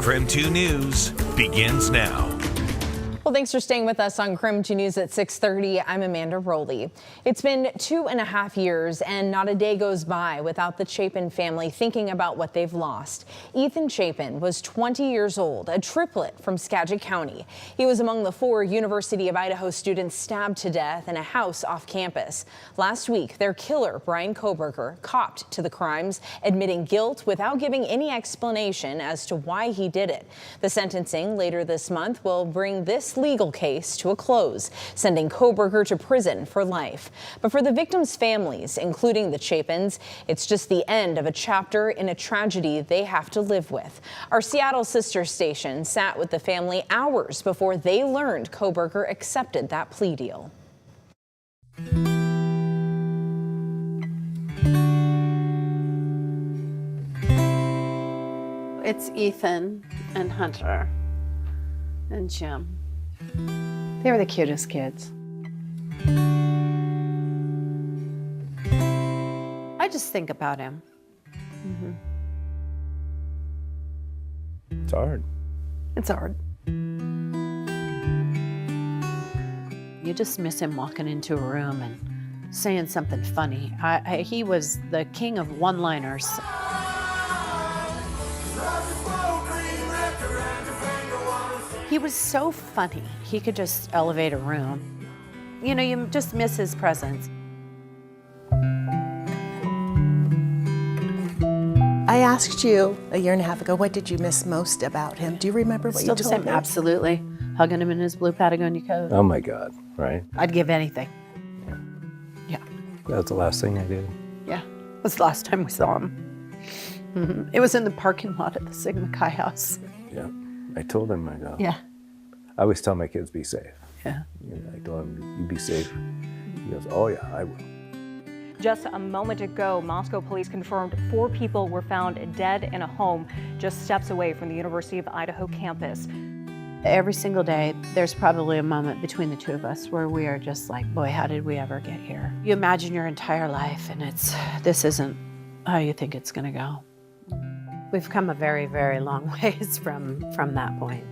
KREM 2 News begins now. Well, thanks for staying with us on KREM 2 News at 6:30. I'm Amanda Rowley. It's been 2.5 years and not a day goes by without the Chapin family thinking about what they've lost. Ethan Chapin was 20 years old, a triplet from Skagit County. He was among the 4 University of Idaho students stabbed to death in a house off campus. Last week, their killer, Brian Kohberger, copped to the crimes, admitting guilt without giving any explanation as to why he did it. The sentencing later this month will bring this legal case to a close, sending Kohberger to prison for life. But for the victims' families, including the Chapins, it's just the end of a chapter in a tragedy they have to live with. Our Seattle sister station sat with the family hours before they learned Kohberger accepted that plea deal. It's Ethan and Hunter and Jim. They were the cutest kids. I just think about him. It's hard. It's hard. You just miss him walking into a room and saying something funny. He was the king of one-liners. He was so funny. He could just elevate a room. You know, you just miss his presence. I asked you a year and a half ago, what did you miss most about him? Do you remember what Still you the told same, me? absolutely. Hugging him in his blue Patagonia coat. Oh my God, right? I'd give anything. Yeah. That's the last thing I did. Yeah. It was the last time we saw him. It was in the parking lot at the Sigma Chi house. Yeah. I told him, I go, Yeah. I always tell my kids, be safe. Yeah. You know, I told him, you be safe. He goes, oh yeah, I will. Just a moment ago, Moscow police confirmed 4 people were found dead in a home just steps away from the University of Idaho campus. Every single day, there's probably a moment between the two of us where we are just like, boy, how did we ever get here? You imagine your entire life and this isn't how you think it's gonna go. We've come a very, very long ways from that point.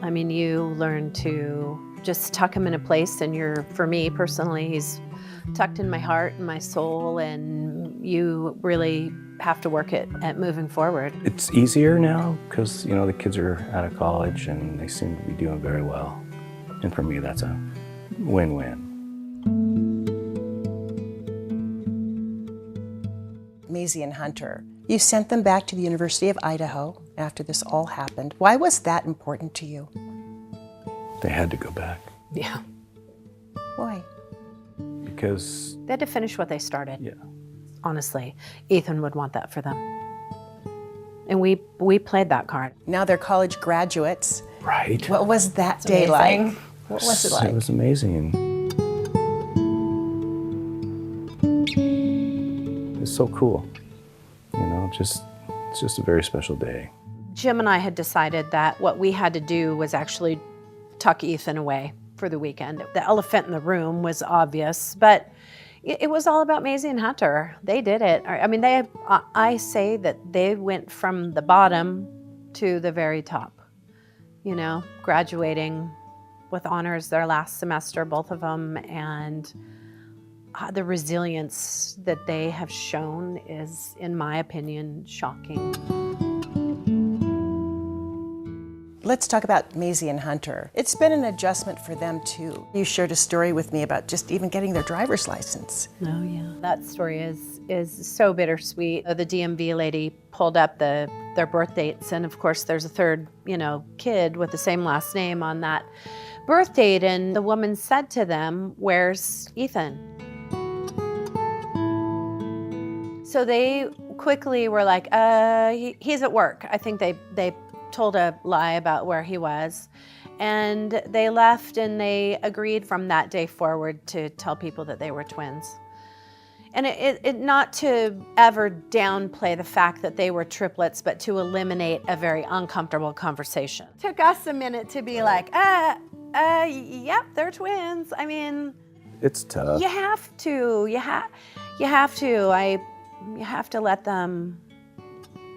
I mean, you learn to just tuck him in a place, and for me personally, he's tucked in my heart and my soul, and you really have to work at moving forward. It's easier now because, you know, the kids are out of college and they seem to be doing very well. And for me, that's a win-win. Maisie and Hunter, you sent them back to the University of Idaho after this all happened. Why was that important to you? They had to go back Yeah. Why? because, They had to finish what they started. yeah, Honestly, Ethan would want that for them. And we played that card. Now they're college graduates. right. What was that day like? What was it like? It was amazing. It's so cool. You know, it's just a very special day. Jim and I had decided that what we had to do was actually tuck Ethan away for the weekend. The elephant in the room was obvious, but it was all about Maisie and Hunter. They did it. I mean, I say that they went from the bottom to the very top. You know, graduating with honors their last semester, both of them, and the resilience that they have shown is, in my opinion, shocking. Let's talk about Maisie and Hunter. It's been an adjustment for them too. You shared a story with me about just even getting their driver's license. Oh yeah, that story is so bittersweet. The DMV lady pulled up their birth dates, and of course there's a third, kid with the same last name on that birth date, and the woman said to them, "Where's Ethan?" So they quickly were like, he's at work. I think they told a lie about where he was, and they left, and they agreed from that day forward to tell people that they were twins. And it not to ever downplay the fact that they were triplets, but to eliminate a very uncomfortable conversation. Took us a minute to be like, yep, they're twins. I mean, It's tough. you have to let them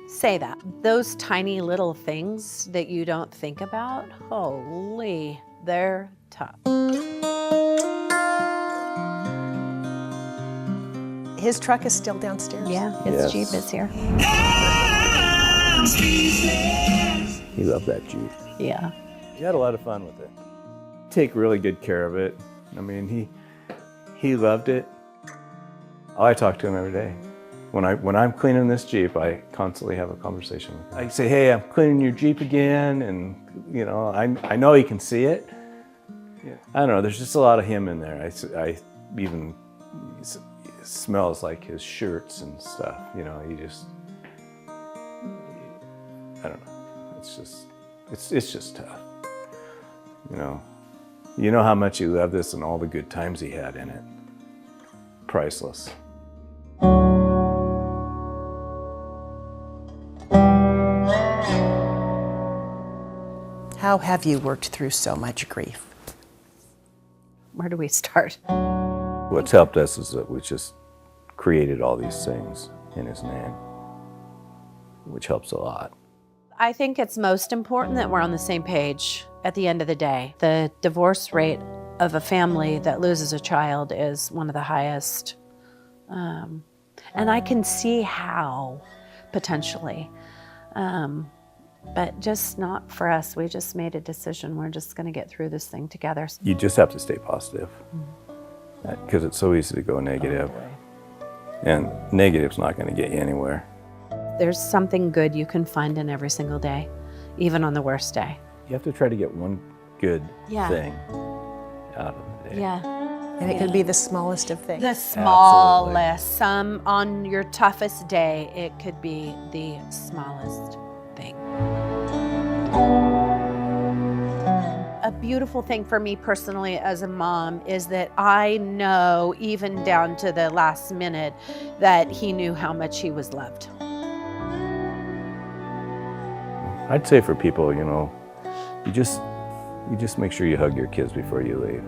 say that. Those tiny little things that you don't think about, holy, they're tough. His truck is still downstairs. Yeah, his Yes. Jeep is here. He loved that Jeep. Yeah. He had a lot of fun with it. Take really good care of it. I mean, he loved it. I talk to him every day. When I'm cleaning this Jeep, I constantly have a conversation with him. I say, hey, I'm cleaning your Jeep again, and you know, I know he can see it. Yeah. I don't know, there's just a lot of him in there. I even, it smells like his shirts and stuff, you know, I don't know, it's just tough. You know how much he loved this and all the good times he had in it. Priceless. How have you worked through so much grief? Where do we start? What's helped us is that we just created all these things in his name, which helps a lot. I think it's most important that we're on the same page at the end of the day. The divorce rate of a family that loses a child is one of the highest. And I can see how, potentially. But just not for us. We just made a decision. We're just going to get through this thing together. You just have to stay positive, because it's so easy to go negative. And negative's not going to get you anywhere. There's something good you can find in every single day, even on the worst day. You have to try to get one good Yeah. thing out of the day. Yeah. And it can be the smallest of things. The smallest. Some on your toughest day, it could be the smallest thing. A beautiful thing for me personally as a mom is that I know, even down to the last minute, that he knew how much he was loved. I'd say for people, you know, you just make sure you hug your kids before you leave.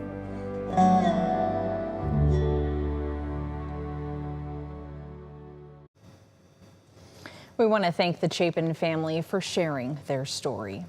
We want to thank the Chapin family for sharing their story.